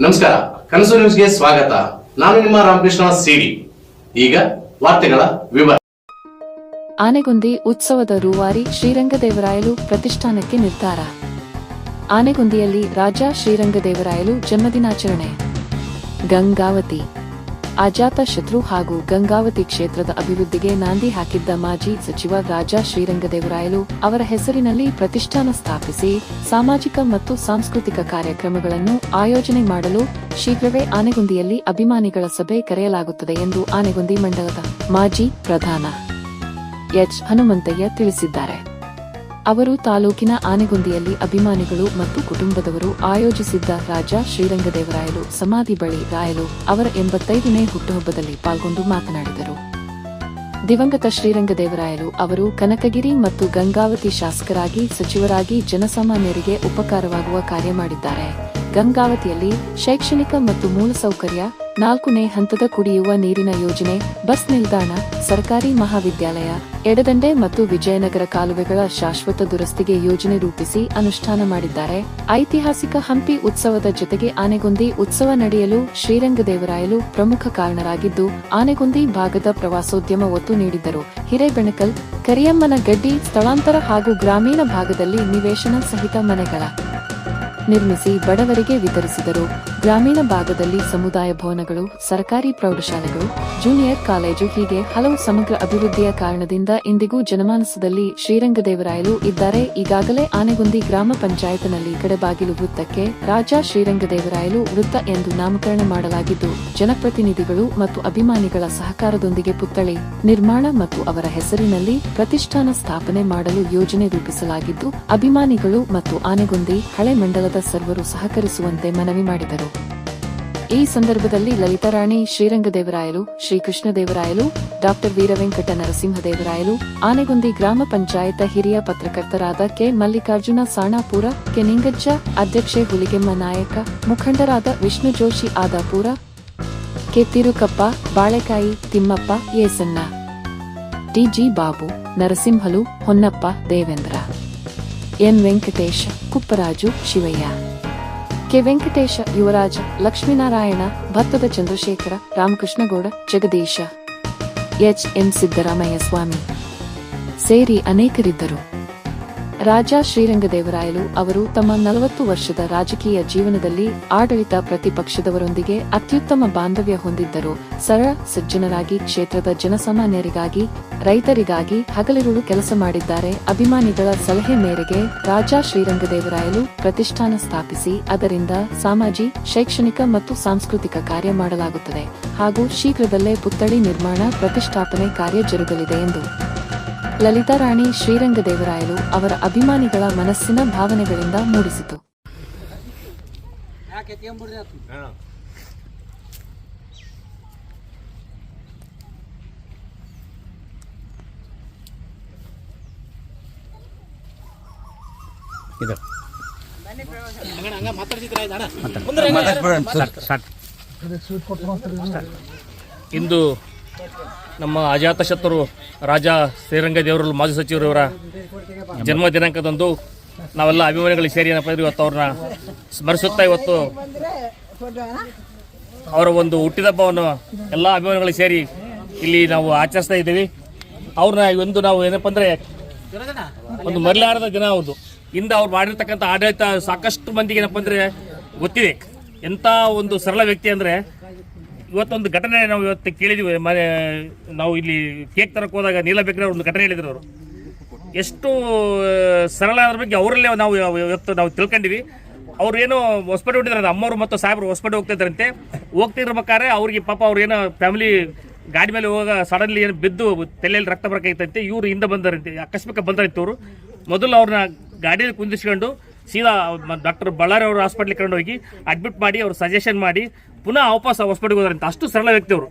ನಮಸ್ಕಾರ, ಕನಸು ನ್ಯೂಸ್ಗೆ ಸ್ವಾಗತ. ನಾನು ನಿಮ್ಮ ರಾಮಕೃಷ್ಣ ಸಿಡಿ. ಈಗ ವಾರ್ತೆಗಳ ವಿವರ. ಆನೆಗೊಂದಿ ಉತ್ಸವದ ರೂವಾರಿ ಶ್ರೀರಂಗದೇವರಾಯಲು ಪ್ರತಿಷ್ಠಾನಕ್ಕೆ ನಿರ್ಧಾರ. ಆನೆಗೊಂದಿಯಲ್ಲಿ ರಾಜ ಶ್ರೀರಂಗದೇವರಾಯಲು ಜನ್ಮದಿನಾಚರಣೆ. ಗಂಗಾವತಿ ಅಜಾತ ಶತ್ರು ಹಾಗೂ ಗಂಗಾವತಿ ಕ್ಷೇತ್ರದ ಅಭಿವೃದ್ಧಿಗೆ ನಾಂದಿ ಹಾಕಿದ್ದ ಮಾಜಿ ಸಚಿವ ರಾಜ ಶ್ರೀರಂಗದೇವರಾಯಲು ಅವರ ಹೆಸರಿನಲ್ಲಿ ಪ್ರತಿಷ್ಠಾನ ಸ್ಥಾಪಿಸಿ ಸಾಮಾಜಿಕ ಮತ್ತು ಸಾಂಸ್ಕೃತಿಕ ಕಾರ್ಯಕ್ರಮಗಳನ್ನು ಆಯೋಜನೆ ಮಾಡಲು ಶೀಘ್ರವೇ ಆನೆಗೊಂದಿಯಲ್ಲಿ ಅಭಿಮಾನಿಗಳ ಸಭೆ ಕರೆಯಲಾಗುತ್ತದೆ ಎಂದು ಆನೆಗೊಂದಿ ಮಂಡಲದ ಮಾಜಿ ಪ್ರಧಾನ ಎಚ್ ಹನುಮಂತಯ್ಯ ತಿಳಿಸಿದ್ದಾರೆ. ಅವರು ತಾಲೂಕಿನ ಆನೆಗೊಂದಿಯಲ್ಲಿ ಅಭಿಮಾನಿಗಳು ಮತ್ತು ಕುಟುಂಬದವರು ಆಯೋಜಿಸಿದ್ದ ರಾಜ ಶ್ರೀರಂಗದೇವರಾಯಲು ಸಮಾಧಿ ಬಳಿ ರಾಯಲು ಅವರ 85ನೇ ಹುಟ್ಟುಹಬ್ಬದಲ್ಲಿ ಪಾಲ್ಗೊಂಡು ಮಾತನಾಡಿದರು. ದಿವಂಗತ ಶ್ರೀರಂಗದೇವರಾಯಲು ಅವರು ಕನಕಗಿರಿ ಮತ್ತು ಗಂಗಾವತಿ ಶಾಸಕರಾಗಿ, ಸಚಿವರಾಗಿ ಜನಸಾಮಾನ್ಯರಿಗೆ ಉಪಕಾರವಾಗುವ ಕಾರ್ಯ ಮಾಡಿದ್ದಾರೆ. ಗಂಗಾವತಿಯಲ್ಲಿ ಶೈಕ್ಷಣಿಕ ಮತ್ತು ಮೂಲಸೌಕರ್ಯ, 4ನೇ ಹಂತದ ಕುಡಿಯುವ ನೀರಿನ ಯೋಜನೆ, ಬಸ್ ನಿಲ್ದಾಣ, ಸರ್ಕಾರಿ ಮಹಾವಿದ್ಯಾಲಯ, ಎಡದಂಡೆ ಮತ್ತು ವಿಜಯನಗರ ಕಾಲುವೆಗಳ ಶಾಶ್ವತ ದುರಸ್ತಿಗೆ ಯೋಜನೆ ರೂಪಿಸಿ ಅನುಷ್ಠಾನ ಮಾಡಿದ್ದಾರೆ. ಐತಿಹಾಸಿಕ ಹಂಪಿ ಉತ್ಸವದ ಜೊತೆಗೆ ಆನೆಗೊಂದಿ ಉತ್ಸವ ನಡೆಯಲು ಶ್ರೀರಂಗದೇವರಾಯಲು ಪ್ರಮುಖ ಕಾರಣರಾಗಿದ್ದು, ಆನೆಗೊಂದಿ ಭಾಗದ ಪ್ರವಾಸೋದ್ಯಮ ಒತ್ತು ನೀಡಿದ್ದರು. ಹಿರೇಬೆಣಕಲ್, ಕರಿಯಮ್ಮನ ಗಡ್ಡಿ ಸ್ಥಳಾಂತರ ಹಾಗೂ ಗ್ರಾಮೀಣ ಭಾಗದಲ್ಲಿ ನಿವೇಶನ ಸಹಿತ ಮನೆಗಳ ನಿರ್ಮಿಸಿ ಬಡವರಿಗೆ ವಿತರಿಸಿದರು. ಗ್ರಾಮೀಣ ಭಾಗದಲ್ಲಿ ಸಮುದಾಯ ಭವನಗಳು, ಸರ್ಕಾರಿ ಪ್ರೌಢಶಾಲೆಗಳು, ಜೂನಿಯರ್ ಕಾಲೇಜು ಹೀಗೆ ಹಲವು ಸಮಗ್ರ ಅಭಿವೃದ್ಧಿಯ ಕಾರಣದಿಂದ ಇಂದಿಗೂ ಜನಮಾನಸದಲ್ಲಿ ಶ್ರೀರಂಗದೇವರಾಯಲು ಇದ್ದಾರೆ. ಈಗಾಗಲೇ ಆನೆಗೊಂದಿ ಗ್ರಾಮ ಪಂಚಾಯತ್ನಲ್ಲಿ ಕಡೆಬಾಗಿಲು ವೃತ್ತಕ್ಕೆ ರಾಜ ಶ್ರೀರಂಗದೇವರಾಯಲು ವೃತ್ತ ಎಂದು ನಾಮಕರಣ ಮಾಡಲಾಗಿದ್ದು, ಜನಪ್ರತಿನಿಧಿಗಳು ಮತ್ತು ಅಭಿಮಾನಿಗಳ ಸಹಕಾರದೊಂದಿಗೆ ಪುತ್ಥಳಿ ನಿರ್ಮಾಣ ಮತ್ತು ಅವರ ಹೆಸರಿನಲ್ಲಿ ಪ್ರತಿಷ್ಠಾನ ಸ್ಥಾಪನೆ ಮಾಡಲು ಯೋಜನೆ ರೂಪಿಸಲಾಗಿದ್ದು, ಅಭಿಮಾನಿಗಳು ಮತ್ತು ಆನೆಗೊಂದಿ ಹಳೆ ಮಂಡಲದ ಸರ್ವರು ಸಹಕರಿಸುವಂತೆ ಮನವಿ ಮಾಡಿದರು. ಈ ಸಂದರ್ಭದಲ್ಲಿ ಲಲಿತಾರಾಣಿ ಶ್ರೀರಂಗದೇವರಾಯಲು, ಶ್ರೀಕೃಷ್ಣದೇವರಾಯಲು, ಡಾ ವೀರವೆಂಕಟ ನರಸಿಂಹದೇವರಾಯಲು, ಆನೆಗೊಂದಿ ಗ್ರಾಮ ಪಂಚಾಯತ ಹಿರಿಯ ಪತ್ರಕರ್ತರಾದ ಕೆ ಮಲ್ಲಿಕಾರ್ಜುನ ಸಾಣಾಪುರ, ಕೆ ನಿಂಗಜ್ಜ, ಅಧ್ಯಕ್ಷೆ ಹುಲಿಗೆಮ್ಮ ನಾಯಕ, ಮುಖಂಡರಾದ Vishnu Joshi Adapura, K Tirukappa, Balekayi Timmappa, Esanna, TG Babu, Narasimhalu, Honnappa, Devendra, N Venkatesha, Kupparaju, Shivayya, K Venkatesha, Yuvaraja, Lakshminarayana, ಭತ್ತದ ಚಂದ್ರಶೇಖರ, ರಾಮಕೃಷ್ಣಗೌಡ, ಜಗದೀಶ, ಎಚ್ ಎಂ ಸಿದ್ದರಾಮಯ್ಯ ಸ್ವಾಮಿ ಸೇರಿ ಅನೇಕರಿದ್ದರು. ರಾಜ ಶ್ರೀರಂಗದೇವರಾಯಲು ಅವರು ತಮ್ಮ 40 ವರ್ಷದ ರಾಜಕೀಯ ಜೀವನದಲ್ಲಿ ಆಡಳಿತ ಪ್ರತಿಪಕ್ಷದವರೊಂದಿಗೆ ಅತ್ಯುತ್ತಮ ಬಾಂಧವ್ಯ ಹೊಂದಿದ್ದರು. ಸರಳ ಸಜ್ಜನರಾಗಿ ಕ್ಷೇತ್ರದ ಜನಸಾಮಾನ್ಯರಿಗಾಗಿ, ರೈತರಿಗಾಗಿ ಹಗಲಿರುಳು ಕೆಲಸ ಮಾಡಿದ್ದಾರೆ. ಅಭಿಮಾನಿಗಳ ಸಲಹೆ ಮೇರೆಗೆ ರಾಜ ಶ್ರೀರಂಗದೇವರಾಯಲು ಪ್ರತಿಷ್ಠಾನ ಸ್ಥಾಪಿಸಿ ಅದರಿಂದ ಸಾಮಾಜಿಕ, ಶೈಕ್ಷಣಿಕ ಮತ್ತು ಸಾಂಸ್ಕೃತಿಕ ಕಾರ್ಯ ಮಾಡಲಾಗುತ್ತದೆ ಹಾಗೂ ಶೀಘ್ರದಲ್ಲೇ ಪುತ್ಥಳಿ ನಿರ್ಮಾಣ, ಪ್ರತಿಷ್ಠಾಪನೆ ಕಾರ್ಯ ಜರುಗಲಿದೆ ಎಂದು ಲಲಿತಾರಾಣಿ ಶ್ರೀರಂಗದೇವರಾಯಲು ಅವರ ಅಭಿಮಾನಿಗಳ ಮನಸ್ಸಿನ ಭಾವನೆಗಳಿಂದ ಮೂಡಿಸಿತು. ಇಂದು ನಮ್ಮ ಅಜಾತಶತ್ರು ರಾಜ ಶ್ರೀರಂಗದೇವರ ಮಾಜಿ ಸಚಿವರವರ ಜನ್ಮ ದಿನಾಂಕದಂದು ನಾವೆಲ್ಲ ಅಭಿಮಾನಿಗಳಿಗೆ ಸೇರಿ ಏನಪ್ಪ ಅಂದ್ರೆ ಇವತ್ತು ಅವ್ರನ್ನ ಸ್ಮರಿಸುತ್ತಾ ಇವತ್ತು ಅವರ ಒಂದು ಹುಟ್ಟಿದಬ್ಬವನ್ನು ಎಲ್ಲ ಅಭಿಮಾನಿಗಳಿಗೆ ಸೇರಿ ಇಲ್ಲಿ ನಾವು ಆಚರಿಸ್ತಾ ಇದ್ದೀವಿ. ಅವ್ರನ್ನ ಒಂದು ನಾವು ಏನಪ್ಪ ಅಂದರೆ ಒಂದು ಮರೆಯಲಾರದ ದಿನ ಹೌದು. ಇಂದ ಅವ್ರು ಮಾಡಿರ್ತಕ್ಕಂಥ ಆಡಳಿತ ಸಾಕಷ್ಟು ಮಂದಿಗೆ ಏನಪ್ಪ ಅಂದರೆ ಗೊತ್ತಿದೆ. ಎಂಥ ಒಂದು ಸರಳ ವ್ಯಕ್ತಿ ಅಂದರೆ ಇವತ್ತೊಂದು ಘಟನೆ ನಾವು ಇವತ್ತು ಕೇಳಿದ್ವಿ. ನಾವು ಇಲ್ಲಿ ಕೇಕ್ ತರಕ್ಕೆ ಹೋದಾಗ ನೀಲ ಬೇಕ್ರೆ ಒಂದು ಘಟನೆ ಹೇಳಿದ್ರು. ಅವರು ಎಷ್ಟು ಸರಳ ಅದ್ರ ಬಗ್ಗೆ ಅವರಲ್ಲೇ ನಾವು ಇವತ್ತು ನಾವು ತಿಳ್ಕೊಂಡಿವಿ. ಅವ್ರು ಏನೋ ಹೊಸಪೇಟೆ ಹೊಟ್ಟಿದ್ದಾರೆ, ಅಮ್ಮವರು ಮತ್ತು ಸಾಹೇಬರು ಹೊಸಪೇಟೆ ಹೋಗ್ತಿದ್ದಾರಂತೆ. ಹೋಗ್ತಿರ್ಬೇಕಾದ್ರೆ ಅವ್ರಿಗೆ ಪಾಪ ಅವ್ರು ಏನೋ ಫ್ಯಾಮಿಲಿ ಗಾಡಿ ಮೇಲೆ ಹೋಗ ಸಡನ್ಲಿ ಏನು ಬಿದ್ದು ತಲೆಯಲ್ಲಿ ರಕ್ತ ಬರಕೈತಂತೆ. ಇವರು ಹಿಂದೆ ಬಂದರಂತೆ, ಆಕಸ್ಮಿಕ ಬಂದರಂತೆ. ಅವರು ಮೊದಲು ಅವ್ರನ್ನ ಗಾಡಿಯಲ್ಲಿ ಕುಂದಿಸ್ಕೊಂಡು ಸೀದಾ ಡಾಕ್ಟರ್ ಬಳ್ಳಾರಿ ಅವರು ಹಾಸ್ಪಿಟ್ಲಿಗೆ ಕರ್ಕೊಂಡು ಹೋಗಿ ಅಡ್ಮಿಟ್ ಮಾಡಿ ಅವ್ರು ಸಜೆಷನ್ ಮಾಡಿ ಪುನಃ ವಾಪಸ್ ಹಾಸ್ಪಿಟ್ಲಿಗೆ ಹೋದ್ರಂತ. ಅಷ್ಟು ಸರಳ ವ್ಯಕ್ತಿ ಅವರು.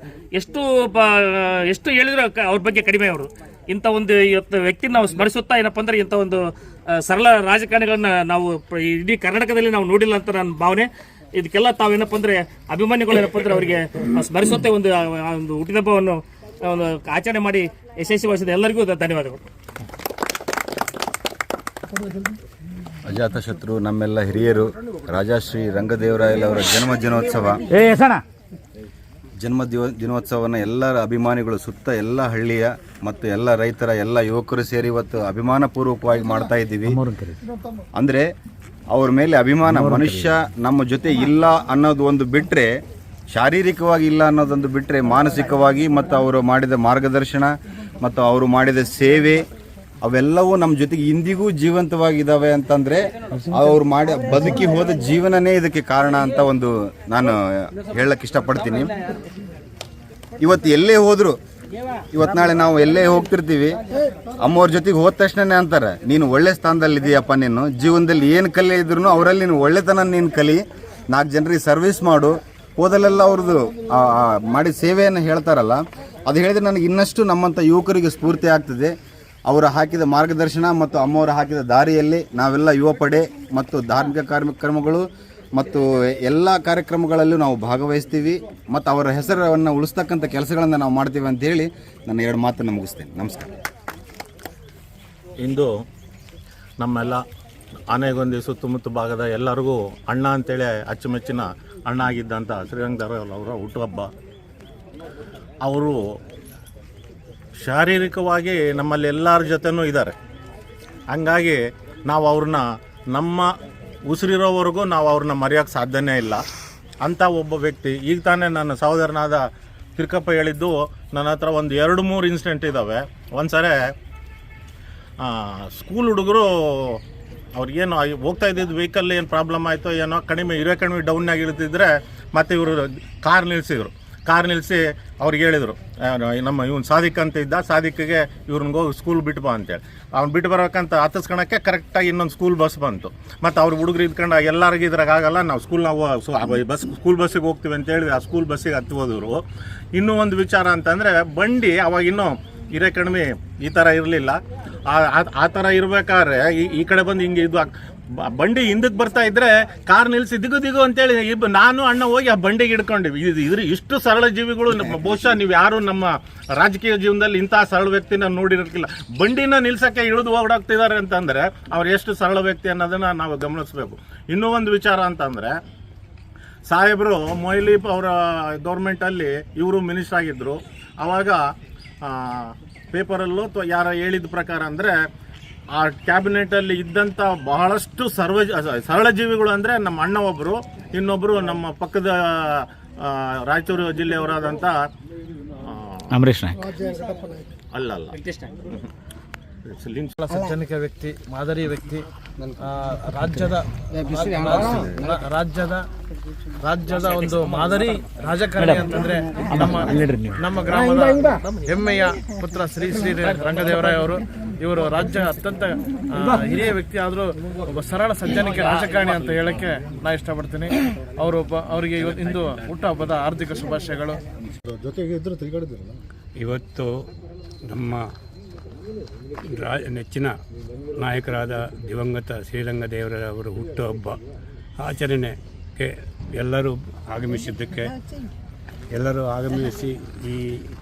ಎಷ್ಟು ಹೇಳಿದ್ರು ಅವ್ರ ಬಗ್ಗೆ ಕಡಿಮೆ. ಅವರು ಇಂಥ ಒಂದು ಇವತ್ತು ವ್ಯಕ್ತಿ ನಾವು ಸ್ಮರಿಸುತ್ತಾ ಏನಪ್ಪ ಅಂದ್ರೆ ಇಂಥ ಒಂದು ಸರಳ ರಾಜಕಾರಣಿಗಳನ್ನ ನಾವು ಇಡೀ ಕರ್ನಾಟಕದಲ್ಲಿ ನಾವು ನೋಡಿಲ್ಲ ಅಂತ ನನ್ನ ಭಾವನೆ. ಇದಕ್ಕೆಲ್ಲ ತಾವೇನಪ್ಪ ಅಂದ್ರೆ ಅಭಿಮಾನಿಗಳು ಏನಪ್ಪ ಅಂದ್ರೆ ಅವರಿಗೆ ಸ್ಮರಿಸುತ್ತೆ ಒಂದು ಹುಟ್ಟಿದಬ್ಬವನ್ನು ಒಂದು ಆಚರಣೆ ಮಾಡಿ ಯಶಸ್ವಿಗೊಳಿಸಿದ ಎಲ್ಲರಿಗೂ ಧನ್ಯವಾದಗಳು. ಅಜಾತಶತ್ರು ನಮ್ಮೆಲ್ಲ ಹಿರಿಯರು ರಾಜಶ್ರೀ ರಂಗದೇವರಾಯಲವರ ದಿನೋತ್ಸವವನ್ನು ಎಲ್ಲರ ಅಭಿಮಾನಿಗಳು ಸುತ್ತ ಎಲ್ಲ ಹಳ್ಳಿಯ ಮತ್ತು ಎಲ್ಲ ರೈತರ ಎಲ್ಲ ಯುವಕರು ಸೇರಿ ಇವತ್ತು ಅಭಿಮಾನಪೂರ್ವಕವಾಗಿ ಮಾಡ್ತಾ ಇದ್ದೀವಿ. ಅಂದರೆ ಅವ್ರ ಮೇಲೆ ಅಭಿಮಾನ, ಮನುಷ್ಯ ನಮ್ಮ ಜೊತೆ ಇಲ್ಲ ಅನ್ನೋದು ಒಂದು ಬಿಟ್ಟರೆ, ಶಾರೀರಿಕವಾಗಿ ಇಲ್ಲ ಅನ್ನೋದೊಂದು ಬಿಟ್ಟರೆ, ಮಾನಸಿಕವಾಗಿ ಮತ್ತು ಅವರು ಮಾಡಿದ ಮಾರ್ಗದರ್ಶನ ಮತ್ತು ಅವರು ಮಾಡಿದ ಸೇವೆ ಅವೆಲ್ಲವೂ ನಮ್ಮ ಜೊತೆಗೆ ಇಂದಿಗೂ ಜೀವಂತವಾಗಿದ್ದಾವೆ ಅಂತಂದರೆ ಅವ್ರು ಬದುಕಿ ಹೋದ ಜೀವನನೇ ಇದಕ್ಕೆ ಕಾರಣ ಅಂತ ಒಂದು ನಾನು ಹೇಳಕ್ಕೆ ಇಷ್ಟಪಡ್ತೀನಿ. ಇವತ್ತು ಎಲ್ಲೇ ಹೋದ್ರು, ಇವತ್ತು ನಾಳೆ ನಾವು ಎಲ್ಲೇ ಹೋಗ್ತಿರ್ತೀವಿ, ಅಮ್ಮವ್ರ ಜೊತೆಗೆ ಹೋದ ತಕ್ಷಣನೇ ಅಂತಾರೆ, ನೀನು ಒಳ್ಳೆ ಸ್ಥಾನದಲ್ಲಿ ಇದೆಯಪ್ಪ, ನೀನು ಜೀವನದಲ್ಲಿ ಏನು ಕಲೆ ಇದ್ರು ಅವರಲ್ಲಿ ನೀನು ಒಳ್ಳೆತನ ನೀನು ಕಲಿ, 4 ಜನರಿಗೆ ಸರ್ವಿಸ್ ಮಾಡು, ಹೋದಲ್ಲೆಲ್ಲ ಅವ್ರದ್ದು ಮಾಡಿದ ಸೇವೆಯನ್ನು ಹೇಳ್ತಾರಲ್ಲ, ಅದು ಹೇಳಿದ್ರೆ ನನಗೆ ಇನ್ನಷ್ಟು ನಮ್ಮಂಥ ಯುವಕರಿಗೆ ಸ್ಫೂರ್ತಿ ಆಗ್ತದೆ. ಅವರು ಹಾಕಿದ ಮಾರ್ಗದರ್ಶನ ಮತ್ತು ಅಮ್ಮವರು ಹಾಕಿದ ದಾರಿಯಲ್ಲಿ ನಾವೆಲ್ಲ ಯುವ ಪಡೆ ಮತ್ತು ಧಾರ್ಮಿಕ ಕಾರ್ಯಕ್ರಮಗಳು ಮತ್ತು ಎಲ್ಲ ಕಾರ್ಯಕ್ರಮಗಳಲ್ಲೂ ನಾವು ಭಾಗವಹಿಸ್ತೀವಿ ಮತ್ತು ಅವರ ಹೆಸರನ್ನು ಉಳಿಸ್ತಕ್ಕಂಥ ಕೆಲಸಗಳನ್ನು ನಾವು ಮಾಡ್ತೀವಿ ಅಂತ ಹೇಳಿ ನನ್ನ 2 ಮಾತನ್ನು ಮುಗಿಸ್ತೇನೆ. ನಮಸ್ಕಾರ. ಇಂದು ನಮ್ಮೆಲ್ಲ ಆನೆಗೊಂದಿ ಸುತ್ತಮುತ್ತ ಭಾಗದ ಎಲ್ಲರಿಗೂ ಅಣ್ಣ ಅಂತೇಳಿ ಅಚ್ಚುಮೆಚ್ಚಿನ ಅಣ್ಣ ಆಗಿದ್ದಂಥ ಶ್ರೀರಂಗದೇವರಾಯಲವರ ಹುಟ್ಟುಹಬ್ಬ. ಅವರು ಶಾರೀರಿಕವಾಗಿ ನಮ್ಮಲ್ಲಿ ಎಲ್ಲರ ಜೊತೆನೂ ಇದ್ದಾರೆ. ಹಂಗಾಗಿ ನಾವು ಅವ್ರನ್ನ ನಮ್ಮ ಉಸಿರಿರೋವರೆಗೂ ನಾವು ಅವ್ರನ್ನ ಮರೆಯೋಕ್ಕೆ ಸಾಧ್ಯನೇ ಇಲ್ಲ. ಅಂಥ ಒಬ್ಬ ವ್ಯಕ್ತಿ. ಈಗ ತಾನೇ ನನ್ನ ಸಹೋದರನಾದ ತಿರ್ಕಪ್ಪ ಹೇಳಿದ್ದು, ನನ್ನ ಹತ್ರ ಒಂದು 2-3 ಇನ್ಸಿಡೆಂಟ್ ಇದ್ದಾವೆ. ಒಂದು ಸರಿ ಸ್ಕೂಲ್ ಹುಡುಗರು ಅವ್ರಿಗೇನು ಹೋಗ್ತಾ ಇದ್ದಿದ್ದು ವೆಹಿಕಲ್ ಏನು ಪ್ರಾಬ್ಲಮ್ ಆಯಿತೋ ಏನೋ, ಕಡಿಮೆ ಡೌನ್ನಾಗಿ ಇಳ್ತಿದ್ರೆ ಮತ್ತೆ ಇವರು ಕಾರ್ ನಿಲ್ಲಿಸಿದ್ರು. ಕಾರ್ ನಿಲ್ಲಿಸಿ ಅವ್ರಿಗೆ ಹೇಳಿದರು, ನಮ್ಮ ಇವನು ಸಾದಿಕ್ ಅಂತ ಇದ್ದ, ಸಾದಿಕ್ಕಿಗೆ ಇವ್ರನ್ನ ಹೋಗಿ ಸ್ಕೂಲ್ ಬಿಟ್ಟು ಬಾ ಅಂತೇಳಿ. ಅವ್ನು ಬಿಟ್ಟು ಬರೋಕ್ಕಂತ ಹತ್ತಿಸ್ಕೊಳಕ್ಕೆ ಕರೆಕ್ಟಾಗಿ ಇನ್ನೊಂದು ಸ್ಕೂಲ್ ಬಸ್ ಬಂತು. ಮತ್ತು ಅವ್ರು ಹುಡುಗರು ಇದ್ಕೊಂಡು ಎಲ್ಲರಿಗೂ ಇದ್ರಾಗ ಆಗಲ್ಲ, ನಾವು ಸ್ಕೂಲ್ ಬಸ್ಸಿಗೆ ಹೋಗ್ತೀವಿ ಅಂತೇಳಿ ಆ ಸ್ಕೂಲ್ ಬಸ್ಸಿಗೆ ಹತ್ತಿ ಹೋದವರು. ಇನ್ನೂ ಒಂದು ವಿಚಾರ ಅಂತಂದರೆ, ಬಂಡಿ ಅವಾಗ ಇನ್ನೂ ಹಿರೇ ಕಡಿಮೆ ಈ ಥರ ಇರಲಿಲ್ಲ. ಆ ಥರ ಇರಬೇಕಾದ್ರೆ ಈ ಕಡೆ ಬಂದು ಹಿಂಗೆ ಇದು ಬಂಡಿ ಹಿಂದಕ್ಕೆ ಬರ್ತಾ ಇದ್ರೆ ಕಾರ್ ನಿಲ್ಲಿಸಿ ದಿಗು ಅಂತೇಳಿ ನಾನು ಅಣ್ಣ ಹೋಗಿ ಆ ಬಂಡಿಗೆ ಹಿಡ್ಕೊಂಡಿವಿ. ಇಷ್ಟು ಸರಳ ಜೀವಿಗಳು ಬಹುಶಃ ನೀವು ಯಾರು ನಮ್ಮ ರಾಜಕೀಯ ಜೀವನದಲ್ಲಿ ಇಂತಹ ಸರಳ ವ್ಯಕ್ತಿನ ನೋಡಿರೋಕ್ಕಿಲ್ಲ. ಬಂಡಿನ ನಿಲ್ಸಕ್ಕೆ ಇಳಿದು ಓಡಾಡ್ತಿದ್ದಾರೆ ಅಂತಂದರೆ ಅವ್ರು ಎಷ್ಟು ಸರಳ ವ್ಯಕ್ತಿ ಅನ್ನೋದನ್ನು ನಾವು ಗಮನಿಸಬೇಕು. ಇನ್ನೂ ಒಂದು ವಿಚಾರ ಅಂತಂದರೆ, ಸಾಹೇಬರು ಮೊಯ್ಲೀಪ್ ಅವರ ಗೌರ್ಮೆಂಟಲ್ಲಿ ಇವರು ಮಿನಿಸ್ಟರ್ ಆಗಿದ್ದರು. ಆವಾಗ ಪೇಪರಲ್ಲೂ ಯಾರ ಹೇಳಿದ ಪ್ರಕಾರ ಅಂದರೆ, ಆ ಕ್ಯಾಬಿನೆಟಲ್ಲಿ ಇದ್ದಂಥ ಬಹಳಷ್ಟು ಸರಳ ಜೀವಿಗಳು ಅಂದರೆ ನಮ್ಮ ಅಣ್ಣ ಒಬ್ಬರು, ಇನ್ನೊಬ್ಬರು ನಮ್ಮ ಪಕ್ಕದ ರಾಯಚೂರು ಜಿಲ್ಲೆಯವರಾದಂಥ ಅಂಬರೀಶ್ ನಾಯ್ಕ ಅಲ್ಲ ಸಜ್ಜನಿಕ ವ್ಯಕ್ತಿ, ಮಾದರಿ ವ್ಯಕ್ತಿ, ರಾಜ್ಯದ ಒಂದು ಮಾದರಿ ರಾಜಕಾರಣಿ ಅಂತಂದ್ರೆ ನಮ್ಮ ಗ್ರಾಮದ ಹೆಮ್ಮೆಯ ಪುತ್ರ ಶ್ರೀ ರಂಗದೇವರಾಯ ಅವರು. ಇವರು ರಾಜ್ಯ ಅತ್ಯಂತ ಹಿರಿಯ ವ್ಯಕ್ತಿ ಆದರೂ ಒಬ್ಬ ಸರಳ ಸಜ್ಜನಿಕ ರಾಜಕಾರಣಿ ಅಂತ ಹೇಳಕ್ಕೆ ನಾ ಇಷ್ಟಪಡ್ತೀನಿ. ಅವರಿಗೆ ಇಂದು ಹುಟ್ಟುಹಬ್ಬದ ಹಾರ್ದಿಕ ಶುಭಾಶಯಗಳು. ಇವತ್ತು ನಮ್ಮ ನೆಚ್ಚಿನ ನಾಯಕರಾದ ದಿವಂಗತ ಶ್ರೀರಂಗದೇವರವರ ಹುಟ್ಟುಹಬ್ಬ ಆಚರಣೆಗೆ ಎಲ್ಲರೂ ಆಗಮಿಸಿ ಈ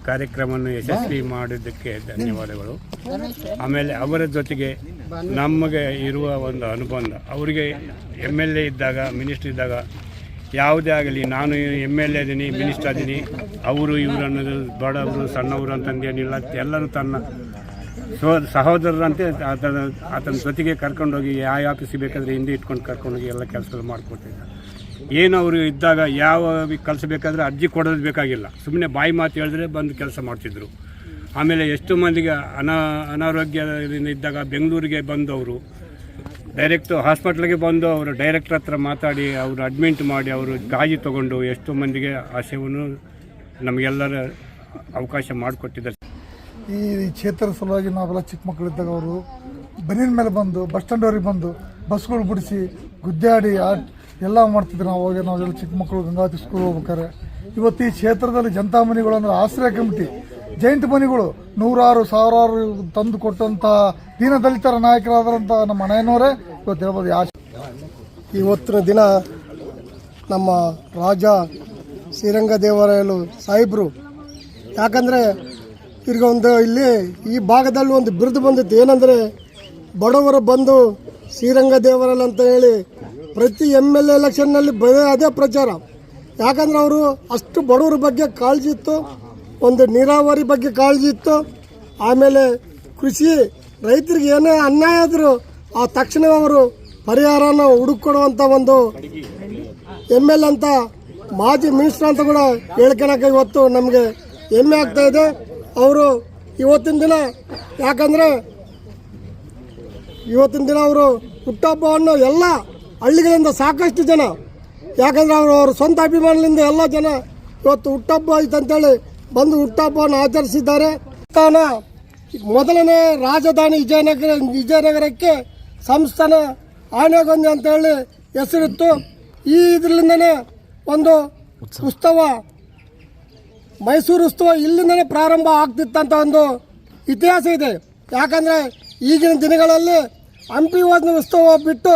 ಕಾರ್ಯಕ್ರಮವನ್ನು ಯಶಸ್ವಿ ಮಾಡಿದ್ದಕ್ಕೆ ಧನ್ಯವಾದಗಳು. ಆಮೇಲೆ ಅವರ ಜೊತೆಗೆ ನಮಗೆ ಇರುವ ಒಂದು ಅನುಬಂಧ, ಅವರಿಗೆ MLA ಇದ್ದಾಗ, ಮಿನಿಸ್ಟರ್ ಇದ್ದಾಗ ಯಾವುದೇ ಆಗಲಿ, ನಾನು MLA ಇದ್ದೀನಿ, ಮಿನಿಸ್ಟರ್ ಇದ್ದೀನಿ, ಅವರು ಇವರು ಅನ್ನೋದು ದೊಡ್ಡವರು ಸಣ್ಣವರು ಅಂತಂದೇನಿಲ್ಲ, ಎಲ್ಲರೂ ತನ್ನ ಸಹೋದರರಂತೆ ಆತನ ಜೊತೆಗೆ ಕರ್ಕೊಂಡೋಗಿ ಯಾವ ಆಫೀಸಿಗೆ ಬೇಕಾದರೆ ಹಿಂದೆ ಇಟ್ಕೊಂಡು ಕರ್ಕೊಂಡೋಗಿ ಎಲ್ಲ ಕೆಲಸಗಳು ಮಾಡಿಕೊಡ್ತಿದ್ದ. ಏನು ಅವರು ಇದ್ದಾಗ ಯಾವ ಕೆಲಸ ಬೇಕಾದರೆ ಅರ್ಜಿ ಕೊಡೋದು ಬೇಕಾಗಿಲ್ಲ, ಸುಮ್ಮನೆ ಬಾಯಿ ಮಾತು ಹೇಳಿದ್ರೆ ಬಂದು ಕೆಲಸ ಮಾಡ್ತಿದ್ರು. ಆಮೇಲೆ ಎಷ್ಟು ಮಂದಿಗೆ ಅನಾರೋಗ್ಯದಿಂದ ಇದ್ದಾಗ ಬೆಂಗಳೂರಿಗೆ ಬಂದು ಅವರು ಡೈರೆಕ್ಟು ಹಾಸ್ಪಿಟ್ಲಿಗೆ ಬಂದು ಅವರು ಡೈರೆಕ್ಟ್ರ್ ಹತ್ರ ಮಾತಾಡಿ ಅವರು ಅಡ್ಮಿಂಟ್ ಮಾಡಿ ಅವರು ಕಾಳಜಿ ತೊಗೊಂಡು ಎಷ್ಟೋ ಮಂದಿಗೆ ಆ ಸೇವೆಯನ್ನು ನಮಗೆಲ್ಲರ ಅವಕಾಶ ಮಾಡಿಕೊಟ್ಟಿದ್ದಾರೆ. ಈ ಕ್ಷೇತ್ರದ ಸಲುವಾಗಿ ನಾವೆಲ್ಲ ಚಿಕ್ಕ ಮಕ್ಕಳಿದ್ದಾಗ ಅವರು ಬನ್ನಿನ ಮೇಲೆ ಬಂದು ಬಸ್ ಸ್ಟ್ಯಾಂಡ್ವರೆಗೆ ಬಂದು ಬಸ್ಗಳು ಬಿಡಿಸಿ ಗುದ್ದಾಡಿ ಎಲ್ಲ ಮಾಡ್ತಿದ್ರು. ನಾವೆಲ್ಲ ಚಿಕ್ಕ ಮಕ್ಕಳು ಗಂಗಾವತಿ ಸ್ಕೂಲ್ ಹೋಗ್ಬೇಕಾರೆ. ಇವತ್ತು ಈ ಕ್ಷೇತ್ರದಲ್ಲಿ ಜನತಾ ಮನೆಗಳು ಅಂದರೆ ಆಶ್ರಯ ಕಮಿಟಿ, ಜೈಂಟ್ ಮನೆಗಳು ಸಾವಿರಾರು ತಂದು ಕೊಟ್ಟಂಥ ದೀನದಲಿತರ ನಾಯಕರಾದಂಥ ನಮ್ಮ ಅಣ್ಣನವರೇ ಇವತ್ತು ಹೇಳ್ಬೋದು. ಇವತ್ತಿನ ದಿನ ನಮ್ಮ ರಾಜ ಶ್ರೀರಂಗದೇವರಾಯಲು ಸಾಹೇಬರು, ಯಾಕಂದರೆ ಈಗ ಇಲ್ಲಿ ಈ ಭಾಗದಲ್ಲಿ ಒಂದು ಬಿರುದು ಬಂದಿತ್ತು. ಏನಂದರೆ ಬಡವರು ಬಂದು ಶ್ರೀರಂಗ ದೇವರಲ್ಲಿ ಅಂತ ಹೇಳಿ ಪ್ರತಿ MLA ಎಲೆಕ್ಷನ್ನಲ್ಲಿ ಅದೇ ಪ್ರಚಾರ. ಯಾಕಂದ್ರೆ ಅವರು ಅಷ್ಟು ಬಡವರ ಬಗ್ಗೆ ಕಾಳಜಿ ಇತ್ತು, ಒಂದು ನೀರಾವರಿ ಬಗ್ಗೆ ಕಾಳಜಿ ಇತ್ತು, ಆಮೇಲೆ ಕೃಷಿ ರೈತರಿಗೆ ಏನೇ ಅನ್ಯಾಯ ಆದರೂ ಆ ತಕ್ಷಣ ಅವರು ಪರಿಹಾರನ ಹುಡುಕೊಡುವಂಥ ಒಂದು MLA ಅಂತ ಮಾಜಿ ಮಿನಿಸ್ಟರ್ ಅಂತ ಕೂಡ ಹೇಳ್ಕೊಳಕ್ಕೆ ಇವತ್ತು ನಮಗೆ ಹೆಮ್ಮೆ ಆಗ್ತಾ ಇದೆ. ಅವರು ಇವತ್ತಿನ ದಿನ ಯಾಕಂದರೆ ಇವತ್ತಿನ ದಿನ ಅವರು ಹುಟ್ಟುಹಬ್ಬವನ್ನು ಎಲ್ಲ ಹಳ್ಳಿಗಳಿಂದ ಸಾಕಷ್ಟು ಜನ, ಯಾಕಂದರೆ ಅವ್ರ ಸ್ವಂತ ಅಭಿಮಾನದಿಂದ ಎಲ್ಲ ಜನ ಇವತ್ತು ಹುಟ್ಟುಹಬ್ಬ ಆಯ್ತು ಅಂತೇಳಿ ಬಂದು ಹುಟ್ಟುಹಬ್ಬವನ್ನು ಆಚರಿಸಿದ್ದಾರೆ. ಮೊದಲನೇ ರಾಜಧಾನಿ ವಿಜಯನಗರಕ್ಕೆ ಸಂಸ್ಥಾನ ಆನೆಗೊಂದಿ ಅಂತೇಳಿ ಹೆಸರಿತ್ತು. ಈ ಇದರಿಂದನೇ ಒಂದು ಉತ್ಸವ, ಮೈಸೂರು ಉತ್ಸವ ಇಲ್ಲಿಂದನೇ ಪ್ರಾರಂಭ ಆಗ್ತಿತ್ತಂತ ಒಂದು ಇತಿಹಾಸ ಇದೆ. ಯಾಕಂದರೆ ಈಗಿನ ದಿನಗಳಲ್ಲಿ ಹಂಪಿ ಉತ್ಸವ ಬಿಟ್ಟು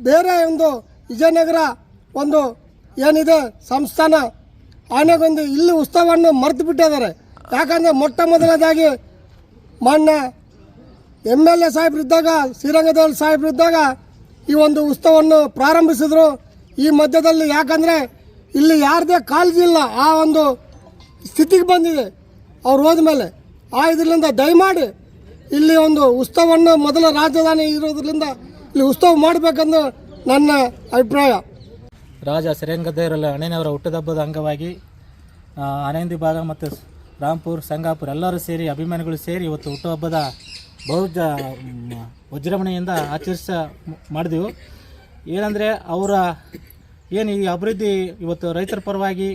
ಬೇರೆ ಒಂದು ವಿಜಯನಗರ ಒಂದು ಏನಿದೆ ಸಂಸ್ಥಾನ ಆನೆಗೊಂದಿ ಇಲ್ಲಿ ಉತ್ಸವವನ್ನು ಮರೆತು ಬಿಟ್ಟಿದ್ದಾರೆ. ಯಾಕಂದರೆ ಮೊಟ್ಟ ಮೊದಲನೇದಾಗಿ ಮಾನ್ಯ MLA ಸಾಹೇಬರಿದ್ದಾಗ, ಶ್ರೀರಂಗದೇವರ ಸಾಹೇಬರಿದ್ದಾಗ ಈ ಒಂದು ಉತ್ಸವವನ್ನು ಪ್ರಾರಂಭಿಸಿದ್ರು. ಈ ಮಧ್ಯದಲ್ಲಿ ಯಾಕಂದರೆ ಇಲ್ಲಿ ಯಾರದೇ ಕಾಳಜಿ ಇಲ್ಲ, ಆ ಒಂದು ಸ್ಥಿತಿಗೆ ಬಂದಿದೆ ಅವ್ರು ಹೋದ್ಮೇಲೆ. ಇದರಿಂದ ದಯಮಾಡಿ ಇಲ್ಲಿ ಒಂದು ಉತ್ಸವವನ್ನು ಮೊದಲ ರಾಜಧಾನಿ ಇರೋದ್ರಿಂದ ಇಲ್ಲಿ ಉತ್ಸವ ಮಾಡಬೇಕೆಂದು ನನ್ನ ಅಭಿಪ್ರಾಯ. ರಾಜ ಶ್ರೀರಂಗದೇವರ ಅಣ್ಣನವರ ಹುಟ್ಟುಹಬ್ಬದ ಅಂಗವಾಗಿ ಆನೆಗೊಂದಿ ಭಾಗ ಮತ್ತು ರಾಂಪುರ್, ಸಂಗಾಪುರ ಎಲ್ಲರೂ ಸೇರಿ ಅಭಿಮಾನಿಗಳು ಸೇರಿ ಇವತ್ತು ಹುಟ್ಟುಹಬ್ಬದ ವಿಜೃಂಭಣೆಯಿಂದ ಮಾಡಿದೆವು. ಏನಂದರೆ ಅವರ ಏನು ಈ ಅಭಿವೃದ್ಧಿ ಇವತ್ತು ರೈತರ ಪರವಾಗಿ,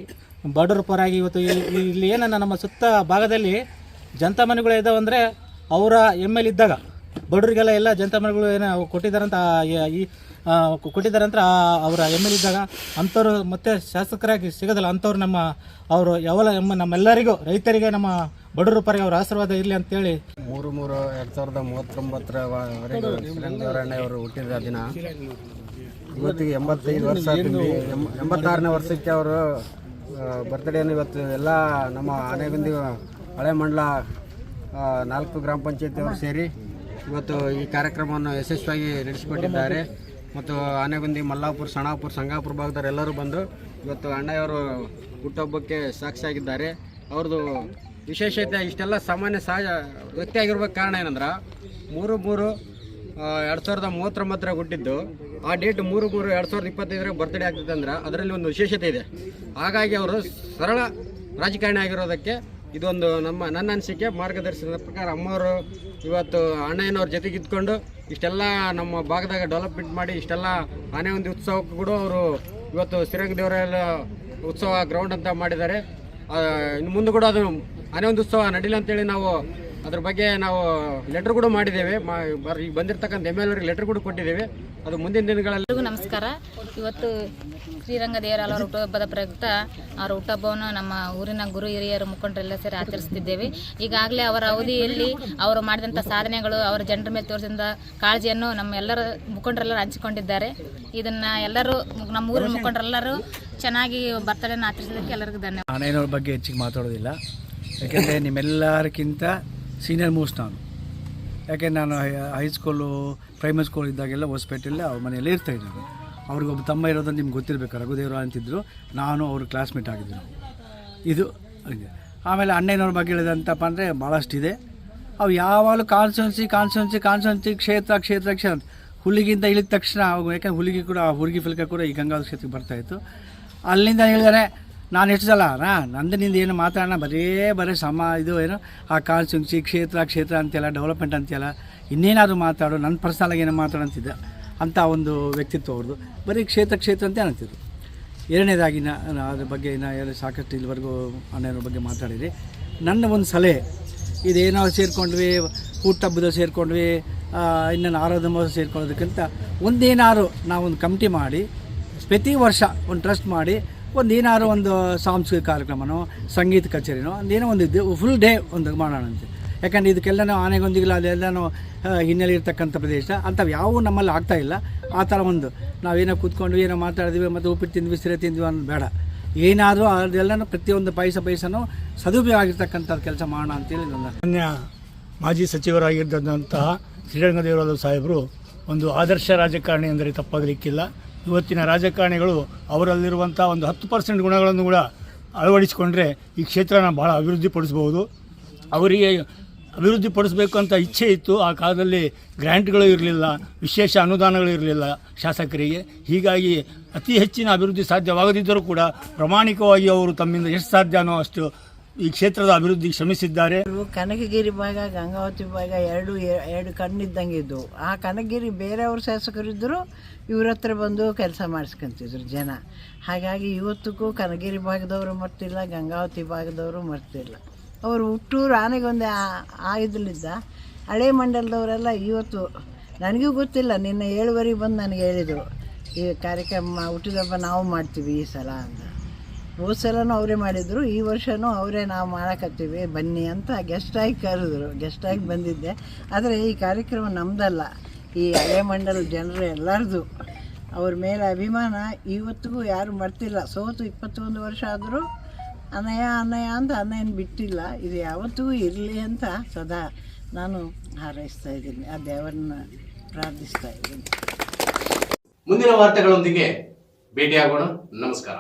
ಬಡವರ ಪರವಾಗಿ ಇವತ್ತು ಇಲ್ಲಿ ಏನನ್ನ ನಮ್ಮ ಸುತ್ತ ಭಾಗದಲ್ಲಿ ಜನತಾ ಮನೆಗಳು ಇದ್ದಾವಂದರೆ ಅವರ MLA ಇದ್ದಾಗ ಬಡವರಿಗೆಲ್ಲ ಎಲ್ಲ ಜನತಾ ಮನೆಗಳು ಏನೋ ಕೊಟ್ಟಿದ್ದಾರಂತ ಅವರ MLA ಇದ್ದಾಗ ಅಂಥವ್ರು ಮತ್ತೆ ಶಾಸಕರಾಗಿ ಸಿಗೋದಿಲ್ಲ. ಅಂಥವ್ರು ಅವರು ನಮ್ಮೆಲ್ಲರಿಗೂ ರೈತರಿಗೆ ನಮ್ಮ ಬಡವರ ಪರವಾಗಿ ಅವ್ರ ಆಶೀರ್ವಾದ ಇರಲಿ ಅಂತೇಳಿ 3/3/2039 ಶ್ರೀರಂಗದೇವರಣ್ಣವರು ಹುಟ್ಟಿದ ದಿನ. ಇವತ್ತಿಗೆ 85 ವರ್ಷ ಆಗಿದೆ. 86ನೇ ವರ್ಷಕ್ಕೆ ಅವರು ಬರ್ತ್ಡೇನು ಇವತ್ತು ಎಲ್ಲ ನಮ್ಮ ಆನೆಗೊಂದಿ ಹಳೆ ಮಂಡಲ 4 ಗ್ರಾಮ ಪಂಚಾಯತಿಯವರು ಸೇರಿ ಇವತ್ತು ಈ ಕಾರ್ಯಕ್ರಮವನ್ನು ಯಶಸ್ವಿಯಾಗಿ ನಡೆಸಿಕೊಟ್ಟಿದ್ದಾರೆ. ಮತ್ತು ಆನೆಗೊಂದಿ, ಮಲ್ಲಾಪುರ, ಸಣಾಪುರ, ಸಂಗಾಪುರ ಭಾಗದವರು ಎಲ್ಲರೂ ಬಂದು ಇವತ್ತು ಅಣ್ಣಯ್ಯವರು ಹುಟ್ಟುಹಬ್ಬಕ್ಕೆ ಸಾಕ್ಷಿಯಾಗಿದ್ದಾರೆ. ಅವ್ರದ್ದು ವಿಶೇಷತೆ ಇಷ್ಟೆಲ್ಲ ಸಾಮಾನ್ಯ ಸಹಜ ವ್ಯಕ್ತಿಯಾಗಿರ್ಬೇಕು. ಕಾರಣ ಏನಂದ್ರೆ 3/3/2039 ಹುಟ್ಟಿದ್ದು, ಆ ಡೇಟ್ 3/3/2025 ಬರ್ತ್ಡೇ ಆಗ್ತದೆ ಅಂದ್ರೆ ಅದರಲ್ಲಿ ಒಂದು ವಿಶೇಷತೆ ಇದೆ. ಹಾಗಾಗಿ ಅವರು ಸರಳ ರಾಜಕಾರಣಿ ಆಗಿರೋದಕ್ಕೆ ಇದೊಂದು ನನ್ನ ಅನಿಸಿಕೆ. ಮಾರ್ಗದರ್ಶನದ ಪ್ರಕಾರ ಅಮ್ಮವರು ಇವತ್ತು ಅಣ್ಣಯ್ಯನವ್ರ ಜೊತೆಗೆ ಇದ್ಕೊಂಡು ಇಷ್ಟೆಲ್ಲ ನಮ್ಮ ಭಾಗದಾಗ ಡೆವಲಪ್ಮೆಂಟ್ ಮಾಡಿ ಇಷ್ಟೆಲ್ಲ ಆನೆಗೊಂದಿ ಉತ್ಸವಕ್ಕೂ ಕೂಡ ಅವರು ಇವತ್ತು ಶ್ರೀರಂಗದೇವರ ಉತ್ಸವ ಗ್ರೌಂಡ್ ಅಂತ ಮಾಡಿದ್ದಾರೆ. ಇನ್ನು ಮುಂದೆ ಕೂಡ ಅದು ಆನೆಗೊಂದಿ ಉತ್ಸವ ನಡೀಲಿ ಅಂತೇಳಿ ನಾವು ಅದ್ರ ಬಗ್ಗೆ ನಾವು ಲೆಟರ್ ಕೂಡ ಮಾಡಿದ್ದೇವೆ. ಈಗ ಬಂದಿರತಕ್ಕಂಥ MLA ಅವರಿಗೆ ಲೆಟರ್ ಕೂಡ ಕೊಟ್ಟಿದ್ದೇವೆ. ಅದು ಮುಂದಿನ ದಿನಗಳಲ್ಲಿ. ನಮಸ್ಕಾರ. ಇವತ್ತು ಶ್ರೀರಂಗದೇವರ ಹುಟ್ಟುಹಬ್ಬದ ಪ್ರಯುಕ್ತ ಅವರ ಹುಟ್ಟುಹಬ್ಬವನ್ನು ನಮ್ಮ ಊರಿನ ಗುರು ಹಿರಿಯರು ಮುಖಂಡರೆಲ್ಲ ಸೇರಿ ಆಚರಿಸುತ್ತಿದ್ದೇವೆ. ಈಗಾಗಲೇ ಅವರ ಅವಧಿಯಲ್ಲಿ ಅವರು ಮಾಡಿದಂಥ ಸಾಧನೆಗಳು, ಅವರ ಜನರ ಮೇಲೆ ತೋರಿಸಿದ ಕಾಳಜಿಯನ್ನು ನಮ್ಮ ಎಲ್ಲರ ಮುಖಂಡರೆಲ್ಲರೂ ಹಂಚಿಕೊಂಡಿದ್ದಾರೆ. ಇದನ್ನು ಎಲ್ಲರೂ ನಮ್ಮ ಊರಿನ ಮುಖಂಡರೆಲ್ಲರೂ ಚೆನ್ನಾಗಿ ಬರ್ತಡೇನ ಆಚರಿಸೋದಕ್ಕೆ ಎಲ್ಲರಿಗೂ ಧನ್ಯವಾದ. ಆನೆಯವ್ರ ಬಗ್ಗೆ ಹೆಚ್ಚಿಗೆ ಮಾತಾಡೋದಿಲ್ಲ, ಯಾಕೆಂದರೆ ನಿಮ್ಮೆಲ್ಲರಿಗಿಂತ ಸೀನಿಯರ್ ಮೋಸ್ಟ್ ನಾನು. ಯಾಕೆ ನಾನು ಹೈಸ್ಕೂಲು, ಪ್ರೈಮರಿ ಸ್ಕೂಲ್ ಇದ್ದಾಗೆಲ್ಲ ಹೊಸಪೇಟೆಯಲ್ಲಿ ಅವ್ರ ಮನೆಯಲ್ಲೇ ಇರ್ತಾಯಿದ್ದರು. ಅವ್ರಿಗೊಬ್ಬ ತಮ್ಮ ಇರೋದು ನಿಮ್ಗೆ ಗೊತ್ತಿರಬೇಕು, ರಘುದೇವರ ಅಂತಿದ್ದರು. ನಾನು ಅವ್ರ ಕ್ಲಾಸ್ಮೇಟ್ ಆಗಿದ್ದರು. ಇದು ಆಮೇಲೆ ಅಣ್ಣಯ್ಯನವ್ರ ಬಗ್ಗೆ ಹೇಳಿದಂತಪ್ಪ ಅಂದರೆ ಭಾಳಷ್ಟಿದೆ. ಅವು ಯಾವಾಗಲೂ ಕಾನ್ಸ್ಟಿಟ್ಯೂನ್ಸಿ ಕ್ಷೇತ್ರ ಹುಲಿಗಿಂತ ಇಳಿದ ತಕ್ಷಣ ಯಾಕಂದ್ರೆ ಹುಲಿಗೆ ಕೂಡ ಹುಡುಗಿ ಫಲಕ ಕೂಡ ಈ ಗಂಗಾವತಿ ಕ್ಷೇತ್ರಕ್ಕೆ ಬರ್ತಾಯಿತ್ತು. ಅಲ್ಲಿಂದ ಹೇಳಿದರೆ ನಾನು ಎಷ್ಟು ಸಲ ನಂದಿನಿಂದ ಏನು ಮಾತಾಡೋಣ ಬರೀ ಇದು ಏನು ಆ ಕಾನ್ಸ್ಟಿಟ್ಯೂನ್ಸಿ ಕ್ಷೇತ್ರ ಅಂತೆಲ್ಲ ಡೆವಲಪ್ಮೆಂಟ್ ಅಂತೆಲ್ಲ ಇನ್ನೇನಾದರೂ ಮಾತಾಡೋ, ನನ್ನ ಪರ್ಸನಲಾಗಿ ಏನೋ ಮಾತಾಡೋಂತಿದ್ದೆ ಅಂಥ ಒಂದು ವ್ಯಕ್ತಿತ್ವ ಅವ್ರದ್ದು. ಬರೀ ಕ್ಷೇತ್ರ ಅಂತ ಅಂತಿದ್ರು. ಎರಡನೇದಾಗಿ ಅದ್ರ ಬಗ್ಗೆ ಏನು ಸಾಕಷ್ಟು ಇಲ್ಲಿವರೆಗೂ ಅಣ್ಣನ ಬಗ್ಗೆ ಮಾತಾಡಿರಿ. ನನ್ನ ಒಂದು ಸಲಹೆ ಇದೇನೋ ಸೇರಿಕೊಂಡ್ವಿ, ಹುಟ್ಟುಹಬ್ಬದ ಸೇರಿಕೊಂಡ್ವಿ, ಇನ್ನೊಂದು ಆರಾಧನೆ ಮಹೋತ್ಸವ ಸೇರ್ಕೊಳ್ಳೋದಕ್ಕಿಂತ ಒಂದೇನಾದ್ರು ನಾವೊಂದು ಕಮಿಟಿ ಮಾಡಿ ಪ್ರತಿ ವರ್ಷ ಒಂದು ಟ್ರಸ್ಟ್ ಮಾಡಿ ಒಂದೇನಾದ್ರು ಒಂದು ಸಾಂಸ್ಕೃತಿಕ ಕಾರ್ಯಕ್ರಮನೋ, ಸಂಗೀತ ಕಚೇರಿನೋ, ಒಂದೇನೋ ಒಂದು ಫುಲ್ ಡೇ ಒಂದು ಮಾಡೋಣಂತೆ. ಯಾಕಂದರೆ ಇದಕ್ಕೆಲ್ಲನೂ ಆನೆಗೊಂದಿಗಿಲ್ಲ, ಅದೆಲ್ಲನೂ ಹಿನ್ನೆಲೆ ಇರ್ತಕ್ಕಂಥ ಪ್ರದೇಶ ಅಂಥವು ಯಾವುವು ನಮ್ಮಲ್ಲಿ ಆಗ್ತಾಯಿಲ್ಲ. ಆ ಥರ ಒಂದು ನಾವೇನೋ ಕೂತ್ಕೊಂಡ್ವಿ, ಏನೋ ಮಾತಾಡಿದ್ವಿ, ಮತ್ತು ಉಪ್ಪಿಟ್ಟು ತಿಂದ್ವಿ, ಸಿರೆ ತಿಂದ್ವಿ ಅನ್ನೋದು ಬೇಡ. ಏನಾದರೂ ಅದೆಲ್ಲನೂ ಪ್ರತಿಯೊಂದು ಪೈಸನೂ ಸದುಪಯೋಗ ಆಗಿರ್ತಕ್ಕಂಥದ್ದು ಕೆಲಸ ಮಾಡೋಣ ಅಂತೇಳಿ ನನ್ನ ಮಾನ್ಯ ಮಾಜಿ ಸಚಿವರಾಗಿದ್ದಂತಹ ಶ್ರೀರಂಗದೇವರ ಸಾಹೇಬರು ಒಂದು ಆದರ್ಶ ರಾಜಕಾರಣಿ ಅಂದರೆ ತಪ್ಪಾಗಲಿಕ್ಕಿಲ್ಲ. ಇವತ್ತಿನ ರಾಜಕಾರಣಿಗಳು ಅವರಲ್ಲಿರುವಂಥ ಒಂದು 10% ಗುಣಗಳನ್ನು ಕೂಡ ಅಳವಡಿಸಿಕೊಂಡ್ರೆ ಈ ಕ್ಷೇತ್ರನ ಭಾಳ ಅಭಿವೃದ್ಧಿಪಡಿಸ್ಬೋದು. ಅವರಿಗೆ ಅಭಿವೃದ್ಧಿಪಡಿಸಬೇಕು ಅಂತ ಇಚ್ಛೆ ಇತ್ತು. ಆ ಕಾಲದಲ್ಲಿ ಗ್ರ್ಯಾಂಟ್ಗಳು ಇರಲಿಲ್ಲ, ವಿಶೇಷ ಅನುದಾನಗಳು ಇರಲಿಲ್ಲ ಶಾಸಕರಿಗೆ. ಹೀಗಾಗಿ ಅತಿ ಹೆಚ್ಚಿನ ಅಭಿವೃದ್ಧಿ ಸಾಧ್ಯವಾಗದಿದ್ದರೂ ಕೂಡ ಪ್ರಾಮಾಣಿಕವಾಗಿ ಅವರು ತಮ್ಮಿಂದ ಎಷ್ಟು ಸಾಧ್ಯನೋ ಅಷ್ಟು ಈ ಕ್ಷೇತ್ರದ ಅಭಿವೃದ್ಧಿಗೆ ಶ್ರಮಿಸಿದ್ದಾರೆ. ಕನಕಗಿರಿ ಭಾಗ, ಗಂಗಾವತಿ ಭಾಗ ಎರಡು ಕಣ್ಣಿದ್ದಂಗೆ ಇದ್ದವು. ಆ ಕನಕಗಿರಿ ಬೇರೆಯವ್ರ ಶಾಸಕರಿದ್ದರು, ಇವ್ರ ಹತ್ರ ಬಂದು ಕೆಲಸ ಮಾಡಿಸ್ಕೊಂತಿದ್ರು ಜನ. ಹಾಗಾಗಿ ಇವತ್ತಿಗೂ ಕನಕಗಿರಿ ಭಾಗದವರು ಮರ್ತಿಲ್ಲ, ಗಂಗಾವತಿ ಭಾಗದವರು ಮರ್ತಿಲ್ಲ. ಅವರು ಹುಟ್ಟೂರು ಆನೆಗೊಂದೆ ಇದರಲ್ಲಿದ್ದ ಹಳೆ ಮಂಡಲದವರೆಲ್ಲ ಇವತ್ತು ನನಗೂ ಗೊತ್ತಿಲ್ಲ, ನಿನ್ನೆ 7 ಬಂದು ನನಗೆ ಹೇಳಿದರು, ಈ ಕಾರ್ಯಕ್ರಮ ಹುಟ್ಟಿದಬ್ಬ ನಾವು ಮಾಡ್ತೀವಿ ಈ ಸಲ ಅಂತ. ಹೋದ ಸಲನೂ ಅವರೇ ಮಾಡಿದರು, ಈ ವರ್ಷವೂ ಅವರೇ ನಾವು ಮಾಡಕತ್ತೀವಿ ಬನ್ನಿ ಅಂತ ಗೆಸ್ಟಾಗಿ ಕರೆದ್ರು. ಗೆಸ್ಟಾಗಿ ಬಂದಿದ್ದೆ. ಆದರೆ ಈ ಕಾರ್ಯಕ್ರಮ ನಮ್ಮದಲ್ಲ, ಈ ಹಳೆ ಮಂಡಲ ಜನರು ಎಲ್ಲರದು. ಅವ್ರ ಮೇಲೆ ಅಭಿಮಾನ ಇವತ್ತಿಗೂ ಯಾರು ಮರ್ತಿಲ್ಲ. ಸೋತು 21 ವರ್ಷ ಆದರೂ ಅನಯ ಅಂತ ಅನಯನ ಬಿಟ್ಟಿಲ್ಲ. ಇದು ಯಾವತ್ತಿಗೂ ಇರಲಿ ಅಂತ ಸದಾ ನಾನು ಹಾರೈಸ್ತಾ ಇದ್ದೀನಿ, ಆ ದೇವರನ್ನ ಪ್ರಾರ್ಥಿಸ್ತಾ ಇದ್ದೀನಿ. ಮುಂದಿನ ವಾರ್ತೆಗಳೊಂದಿಗೆ ಭೇಟಿಯಾಗೋಣ. ನಮಸ್ಕಾರ.